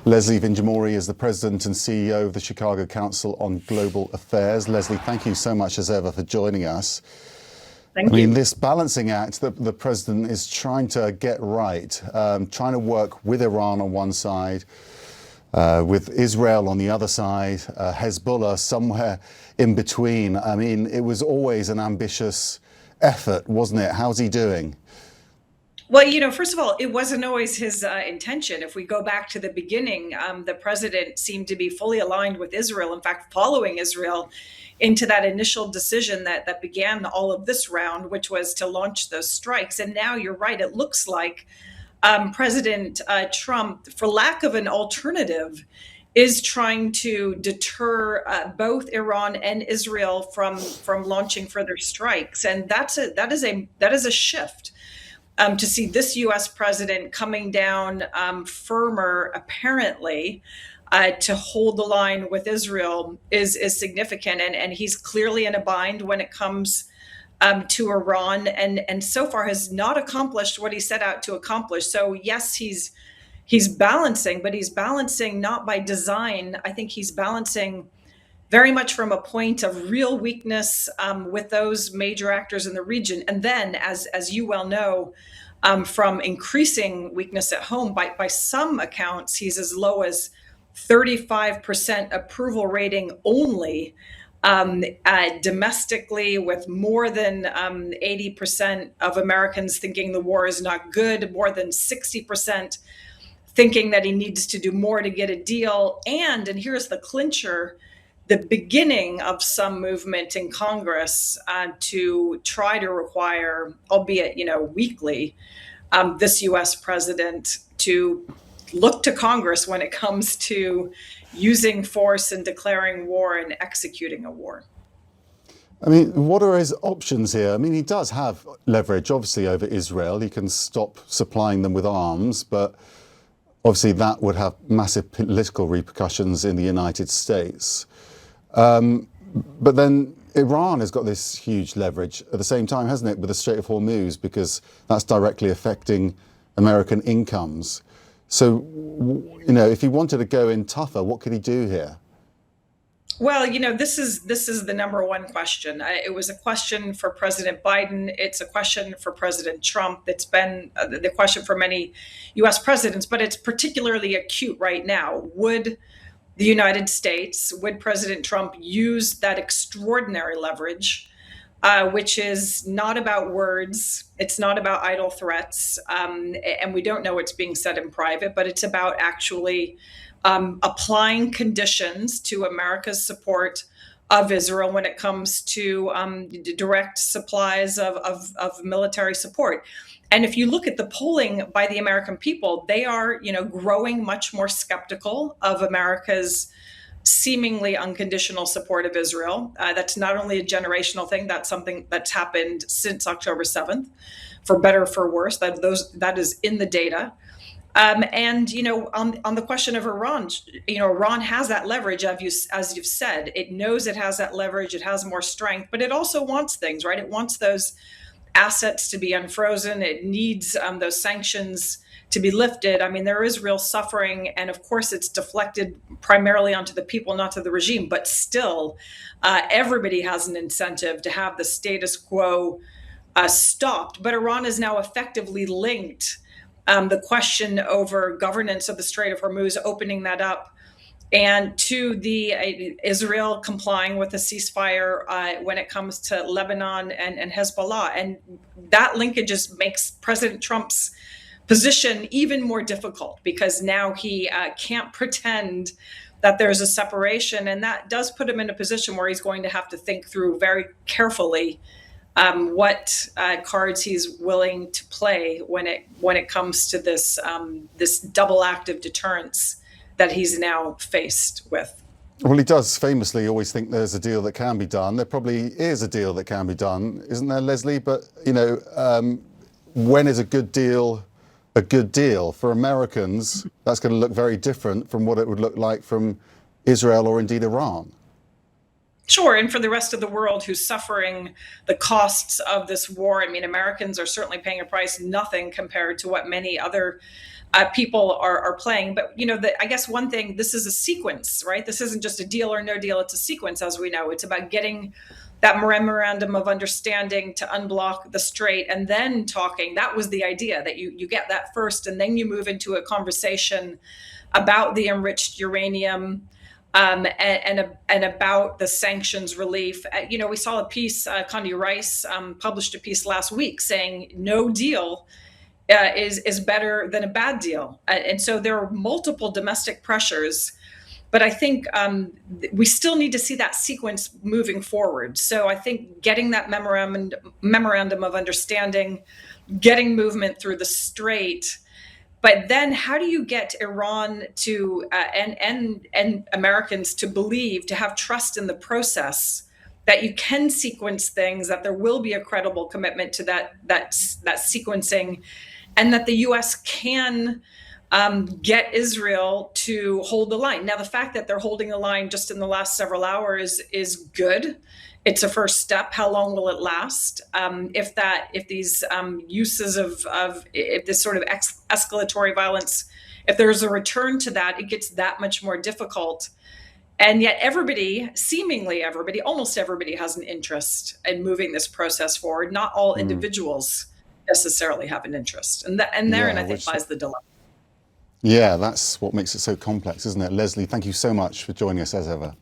Leslie Vinjamuri is the President and CEO of the Chicago Council on Global Affairs. Leslie, thank you so much as ever for joining us. Thank you. This balancing act that the President is trying to get right, trying to work with Iran on one side, with Israel on the other side, Hezbollah somewhere in between. It was always an ambitious effort, wasn't it? How's he doing? Well, first of all, it wasn't always his intention. If we go back to the beginning, the president seemed to be fully aligned with Israel, in fact, following Israel into that initial decision that began all of this round, which was to launch those strikes. And now you're right, it looks like President Trump, for lack of an alternative, is trying to deter both Iran and Israel from launching further strikes. And that is a shift. To see this U.S. president coming down firmer, apparently, to hold the line with Israel is significant. And he's clearly in a bind when it comes to Iran, and so far has not accomplished what he set out to accomplish. So yes, he's balancing, but he's balancing not by design. I think he's balancing very much from a point of real weakness with those major actors in the region. And then, as you well know, from increasing weakness at home, by some accounts, he's as low as 35% approval rating only domestically, with more than 80% of Americans thinking the war is not good, more than 60% thinking that he needs to do more to get a deal. And here's the clincher, the beginning of some movement in Congress to try to require, albeit weekly, this U.S. president to look to Congress when it comes to using force and declaring war and executing a war. What are his options here? He does have leverage, obviously, over Israel. He can stop supplying them with arms, but obviously that would have massive political repercussions in the United States. But then Iran has got this huge leverage at the same time, hasn't it, with the Strait of Hormuz, because that's directly affecting American incomes. So, if he wanted to go in tougher, what could he do here? Well, this is the number one question. It was a question for President Biden. It's a question for President Trump. It's been the question for many U.S. presidents, but it's particularly acute right now. Would the United States, would President Trump use that extraordinary leverage, which is not about words, it's not about idle threats, and we don't know what's being said in private, but it's about actually applying conditions to America's support of Israel when it comes to direct supplies of military support. And if you look at the polling by the American people, they are, growing much more skeptical of America's seemingly unconditional support of Israel. That's not only a generational thing, that's something that's happened since October 7th, for better or for worse. That is in the data. On the question of Iran, Iran has that leverage, as you've said. It knows it has that leverage, it has more strength, but it also wants things, right? It wants those assets to be unfrozen. It needs those sanctions to be lifted. There is real suffering, and of course it's deflected primarily onto the people, not to the regime, but still everybody has an incentive to have the status quo stopped. But Iran is now effectively linked the question over governance of the Strait of Hormuz, opening that up, and to the Israel complying with the ceasefire when it comes to Lebanon and Hezbollah. And that linkage just makes President Trump's position even more difficult, because now he can't pretend that there's a separation. And that does put him in a position where he's going to have to think through very carefully what cards he's willing to play when it comes to this double act of deterrence that he's now faced with. Well, he does famously always think there's a deal that can be done. There probably is a deal that can be done, isn't there, Leslie? But, when is a good deal a good deal? For Americans, that's going to look very different from what it would look like from Israel or indeed Iran. Sure, and for the rest of the world who's suffering the costs of this war, Americans are certainly paying a price, nothing compared to what many other people are playing. But I guess one thing, this is a sequence, right? This isn't just a deal or no deal. It's a sequence, as we know. It's about getting that memorandum of understanding to unblock the strait and then talking. That was the idea, that you get that first and then you move into a conversation about the enriched uranium, and about the sanctions relief. We saw a piece, Condi Rice published a piece last week saying no deal is better than a bad deal. And so there are multiple domestic pressures, but I think we still need to see that sequence moving forward. So I think getting that memorandum of understanding, getting movement through the strait, but then how do you get Iran to and Americans to believe, to have trust in the process, that you can sequence things, that there will be a credible commitment to that sequencing, and that the U.S. can get Israel to hold the line. Now, the fact that they're holding the line just in the last several hours is good. It's a first step. How long will it last? If these uses if this sort of escalatory violence, if there's a return to that, it gets that much more difficult. And yet seemingly everybody, almost everybody has an interest in moving this process forward. Not all individuals necessarily have an interest. And therein, I think, lies the dilemma. Yeah, that's what makes it so complex, isn't it? Leslie, thank you so much for joining us as ever.